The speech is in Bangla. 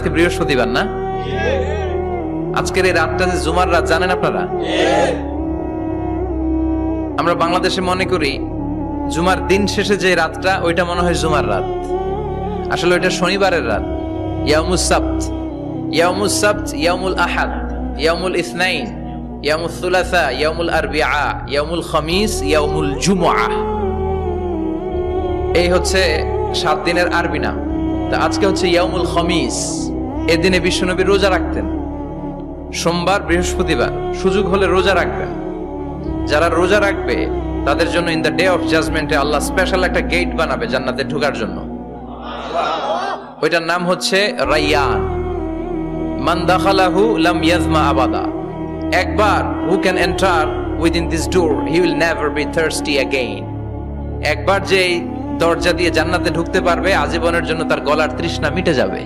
আজকে বৃহস্পতিবার না? আজকের এই রাতটা যে জুমার রাত, জানেন আপনারা? আমরা বাংলাদেশে মনে করি জুমার দিন শেষে যে রাতটা, ওইটা মনে হয় জুমার রাত। আসলে ওইটা শনিবারের রাত। ইয়াউমুস সাবত, ইয়াউমুস সাবত, ইয়াউমুল আহাদ, ইয়াউমুল ইসনাইন, ইয়াউমুল সুলাসা, ইয়াউমুল আরবিআ, ইয়াউমুল খামিস, ইয়াউমুল জুমআহ। এই হচ্ছে 7 দিনের আরবি নাম। তা আজকে হচ্ছে ইয়াউমুল খামিস। এদিনে বিশ্বনবী রোজা রাখতেন। সোমবার, বৃহস্পতিবার সুযোগ হলে রোজা রাখবেন। যারা রোজা রাখবে তাদের জন্য ইন দ্য ডে অফ জাজমেন্টে আল্লাহ স্পেশাল একটা গেট বানাবে জান্নাতে ঢোকার জন্য। ওইটার নাম হচ্ছে রাইয়ান। মান দাখালাহু লাম ইয়াজমা আবাদা। একবার who can enter within this door he will never be thirsty again. একবার যে দরজা দিয়ে জান্নাতে ঢুকতে পারবে, আজীবনের জন্য তার গলার তৃষ্ণা মিটে যাবে।